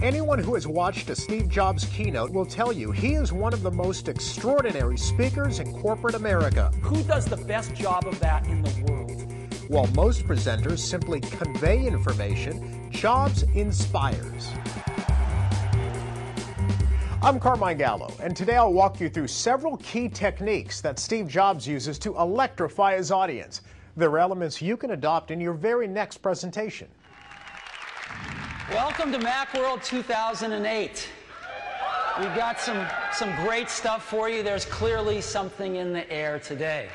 Anyone who has watched a Steve Jobs keynote will tell you he is one of the most extraordinary speakers in corporate America. Who does the best job of that in the world? While most presenters simply convey information, Jobs inspires. I'm Carmine Gallo, and today I'll walk you through several key techniques that Steve Jobs uses to electrify his audience. They're elements you can adopt in your very next presentation. Welcome to Macworld 2008. We've got some great stuff for you. There's clearly something in the air today.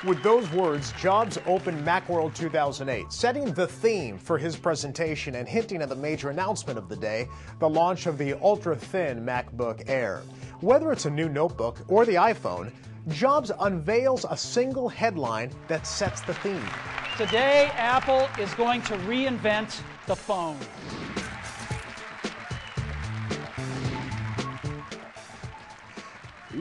With those words, Jobs opened Macworld 2008, setting the theme for his presentation and hinting at the major announcement of the day, the launch of the ultra-thin MacBook Air. Whether it's a new notebook or the iPhone, Jobs unveils a single headline that sets the theme. Today, Apple is going to reinvent the phone.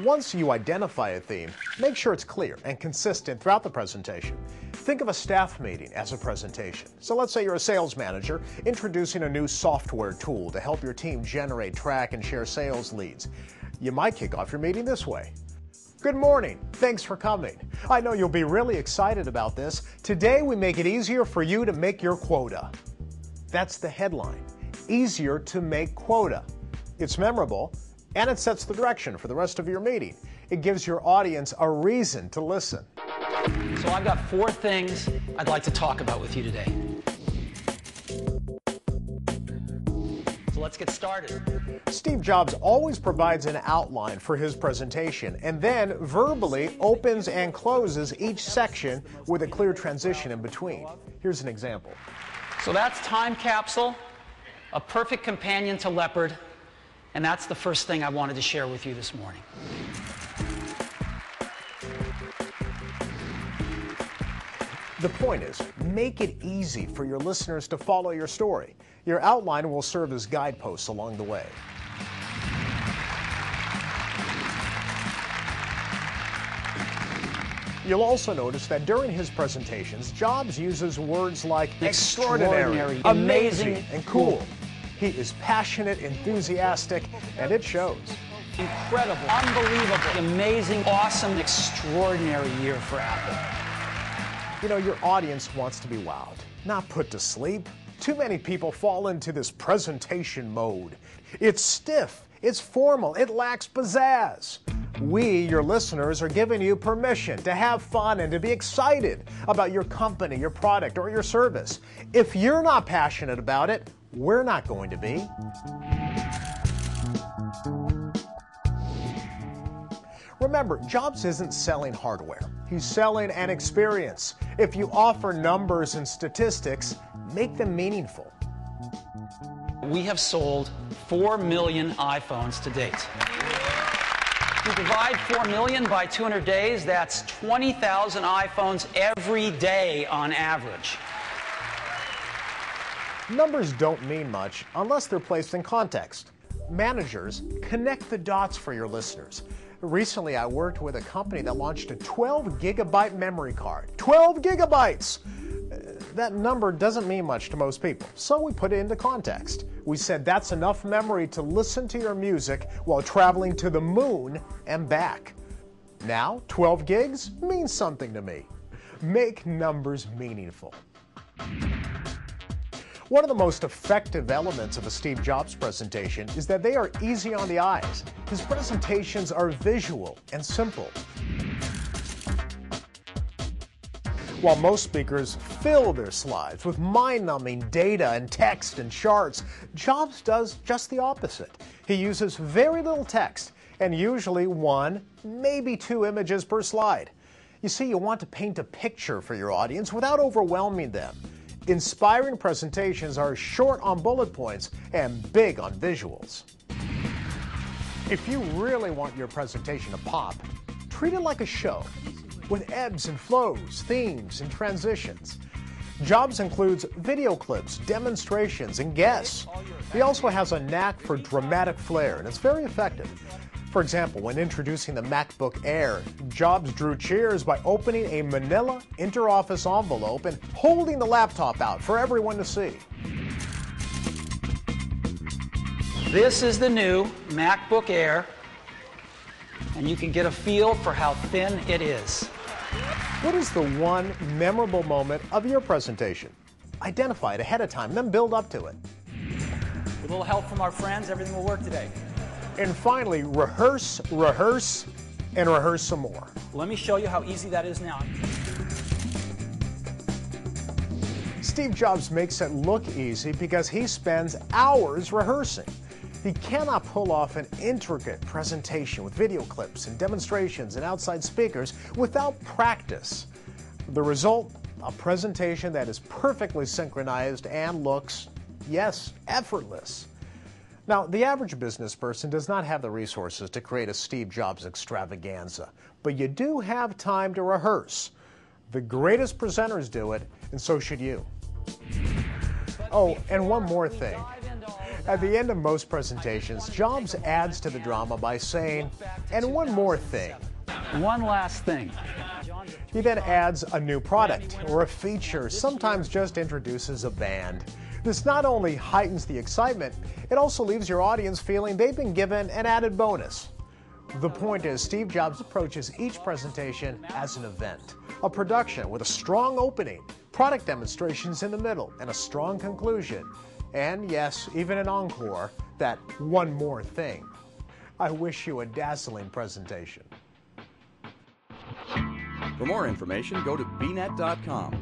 Once you identify a theme, make sure it's clear and consistent throughout the presentation. Think of a staff meeting as a presentation. So let's say you're a sales manager introducing a new software tool to help your team generate, track, and share sales leads. You might kick off your meeting this way. Good morning. Thanks for coming. I know you'll be really excited about this. Today we make it easier for you to make your quota. That's the headline. Easier to make quota. It's memorable, and it sets the direction for the rest of your meeting. It gives your audience a reason to listen. So I've got 4 things I'd like to talk about with you today. So let's get started. Steve Jobs always provides an outline for his presentation and then verbally opens and closes each section with a clear transition in between. Here's an example. So that's Time Capsule, a perfect companion to Leopard, and that's the first thing I wanted to share with you this morning. The point is, make it easy for your listeners to follow your story. Your outline will serve as guideposts along the way. You'll also notice that during his presentations, Jobs uses words like extraordinary, amazing, and cool. He is passionate, enthusiastic, and it shows. Incredible, unbelievable, amazing, awesome, extraordinary year for Apple. You know, your audience wants to be wowed, not put to sleep. Too many people fall into this presentation mode. It's stiff, it's formal, it lacks pizzazz. We, your listeners, are giving you permission to have fun and to be excited about your company, your product, or your service. If you're not passionate about it, we're not going to be. Remember, Jobs isn't selling hardware. He's selling an experience. If you offer numbers and statistics, make them meaningful. We have sold 4 million iPhones to date. If you divide 4 million by 200 days, that's 20,000 iPhones every day on average. Numbers don't mean much unless they're placed in context. Managers, connect the dots for your listeners. Recently, I worked with a company that launched a 12-gigabyte memory card. 12 gigabytes! That number doesn't mean much to most people, so we put it into context. We said that's enough memory to listen to your music while traveling to the moon and back. Now, 12 gigs means something to me. Make numbers meaningful. One of the most effective elements of a Steve Jobs presentation is that they are easy on the eyes. His presentations are visual and simple. While most speakers fill their slides with mind-numbing data and text and charts, Jobs does just the opposite. He uses very little text and usually 1, maybe 2 images per slide. You see, you want to paint a picture for your audience without overwhelming them. Inspiring presentations are short on bullet points and big on visuals. If you really want your presentation to pop, treat it like a show, with ebbs and flows, themes, and transitions. Jobs includes video clips, demonstrations, and guests. He also has a knack for dramatic flair, and it's very effective. For example, when introducing the MacBook Air, Jobs drew cheers by opening a manila interoffice envelope and holding the laptop out for everyone to see. This is the new MacBook Air, and you can get a feel for how thin it is. What is the one memorable moment of your presentation? Identify it ahead of time, then build up to it. With a little help from our friends, everything will work today. And finally, rehearse, rehearse, and rehearse some more. Let me show you how easy that is now. Steve Jobs makes it look easy because he spends hours rehearsing. He cannot pull off an intricate presentation with video clips and demonstrations and outside speakers without practice. The result, a presentation that is perfectly synchronized and looks, yes, effortless. Now, the average business person does not have the resources to create a Steve Jobs extravaganza, but you do have time to rehearse. The greatest presenters do it, and so should you. Oh, and one more thing. At the end of most presentations, Jobs adds to the drama by saying, "And one more thing." One last thing. He then adds a new product or a feature, sometimes just introduces a band. This not only heightens the excitement, it also leaves your audience feeling they've been given an added bonus. The point is, Steve Jobs approaches each presentation as an event, a production with a strong opening, product demonstrations in the middle, and a strong conclusion. And yes, even an encore, that one more thing. I wish you a dazzling presentation. For more information, go to bnet.com.